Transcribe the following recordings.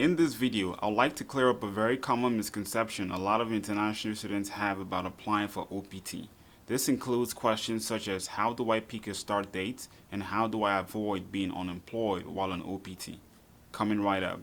In this video, I'd like to clear up a very common misconception a lot of international students have about applying for OPT. This includes questions such as how do I pick a start date and how do I avoid being unemployed while on OPT. Coming right up.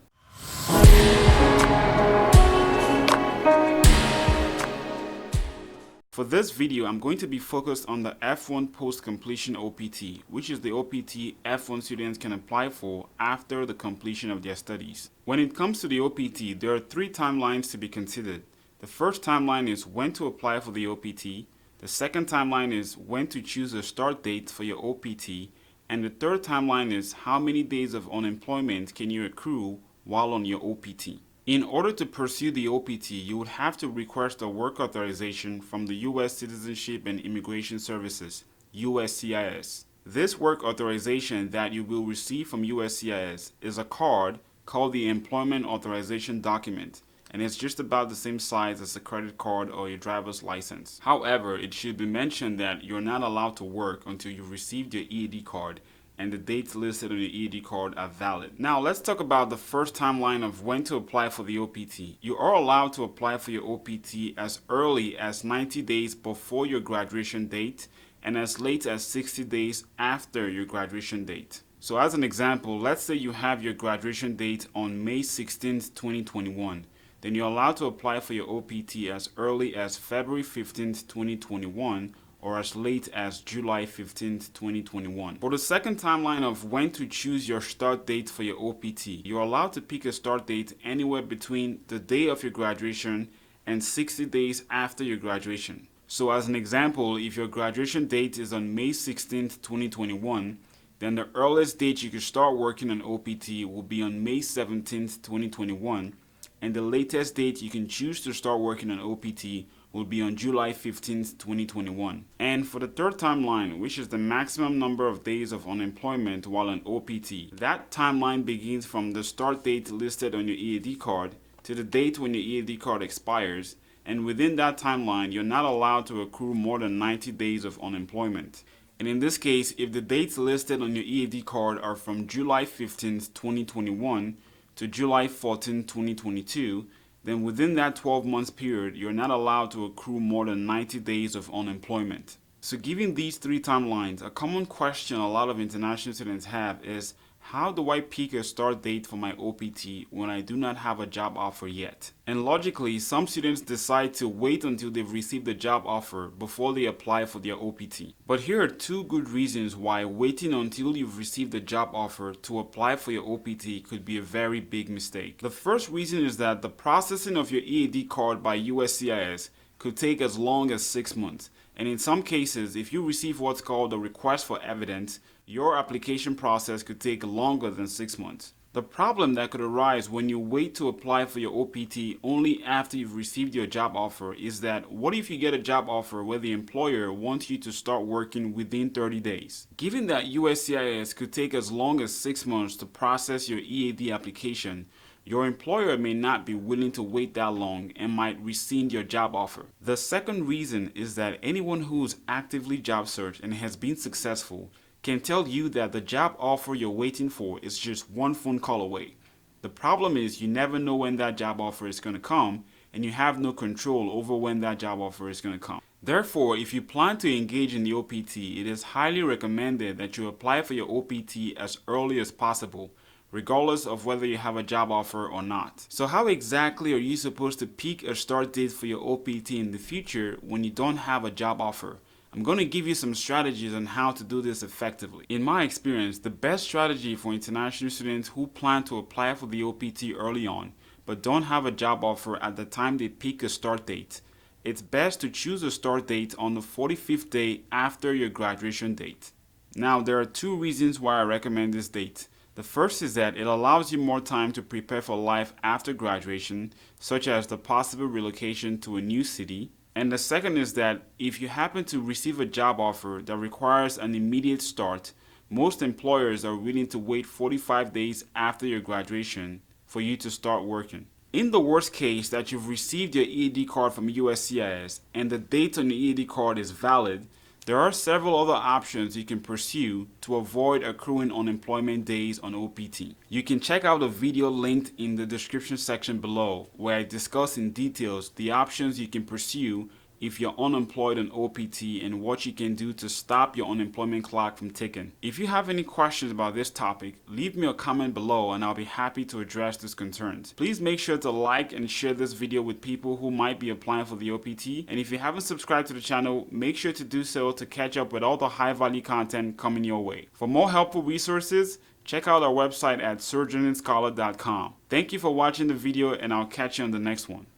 For this video, I'm going to be focused on the F1 post-completion OPT, which is the OPT F1 students can apply for after the completion of their studies. When it comes to the OPT, there are three timelines to be considered. The first timeline is when to apply for the OPT, the second timeline is when to choose a start date for your OPT, and the third timeline is how many days of unemployment can you accrue while on your OPT. In order to pursue the OPT, you would have to request a work authorization from the U.S. Citizenship and Immigration Services, USCIS. This work authorization that you will receive from USCIS is a card called the Employment Authorization Document, and it's just about the same size as a credit card or your driver's license. However, it should be mentioned that you're not allowed to work until you've received your EAD card and the dates listed on your EAD card are valid. Now let's talk about the first timeline of when to apply for the OPT. You are allowed to apply for your OPT as early as 90 days before your graduation date and as late as 60 days after your graduation date. So as an example, let's say you have your graduation date on May 16th, 2021. Then you're allowed to apply for your OPT as early as February 15th, 2021 or as late as July 15th, 2021. For the second timeline of when to choose your start date for your OPT, you're allowed to pick a start date anywhere between the day of your graduation and 60 days after your graduation. So as an example, if your graduation date is on May 16th, 2021, then the earliest date you can start working on OPT will be on May 17th, 2021, and the latest date you can choose to start working on OPT will be on July 15th, 2021. And for the third timeline, which is the maximum number of days of unemployment while on OPT, that timeline begins from the start date listed on your EAD card to the date when your EAD card expires, and within that timeline, you're not allowed to accrue more than 90 days of unemployment. And in this case, if the dates listed on your EAD card are from July 15th, 2021 to July 14th, 2022, then within that 12 months period, you're not allowed to accrue more than 90 days of unemployment. So given these three timelines, a common question a lot of international students have is, how do I pick a start date for my OPT when I do not have a job offer yet? And logically, some students decide to wait until they've received a job offer before they apply for their OPT. But here are two good reasons why waiting until you've received a job offer to apply for your OPT could be a very big mistake. The first reason is that the processing of your EAD card by USCIS could take as long as 6 months. And in some cases, if you receive what's called a request for evidence, your application process could take longer than 6 months. The problem that could arise when you wait to apply for your OPT only after you've received your job offer is that what if you get a job offer where the employer wants you to start working within 30 days? Given that USCIS could take as long as 6 months to process your EAD application, your employer may not be willing to wait that long and might rescind your job offer. The second reason is that anyone who is actively job searched and has been successful can tell you that the job offer you're waiting for is just one phone call away. The problem is you never know when that job offer is going to come, and you have no control over when that job offer is going to come. Therefore, if you plan to engage in the OPT, it is highly recommended that you apply for your OPT as early as possible, regardless of whether you have a job offer or not. So how exactly are you supposed to pick a start date for your OPT in the future when you don't have a job offer? I'm going to give you some strategies on how to do this effectively. In my experience, the best strategy for international students who plan to apply for the OPT early on, but don't have a job offer at the time they pick a start date, it's best to choose a start date on the 45th day after your graduation date. Now, there are two reasons why I recommend this date. The first is that it allows you more time to prepare for life after graduation, such as the possible relocation to a new city. And the second is that if you happen to receive a job offer that requires an immediate start, most employers are willing to wait 45 days after your graduation for you to start working. In the worst case that you've received your EAD card from USCIS and the date on your EAD card is valid, There are several other options you can pursue to avoid accruing unemployment days on OPT. You can check out the video linked in the description section below, where I discuss in details the options you can pursue if you're unemployed on OPT and what you can do to stop your unemployment clock from ticking. If you have any questions about this topic, leave me a comment below and I'll be happy to address these concerns. Please make sure to like and share this video with people who might be applying for the OPT, and if you haven't subscribed to the channel, make sure to do so to catch up with all the high value content coming your way. For more helpful resources, check out our website at surgeonandscholar.com. Thank you for watching the video and I'll catch you on the next one.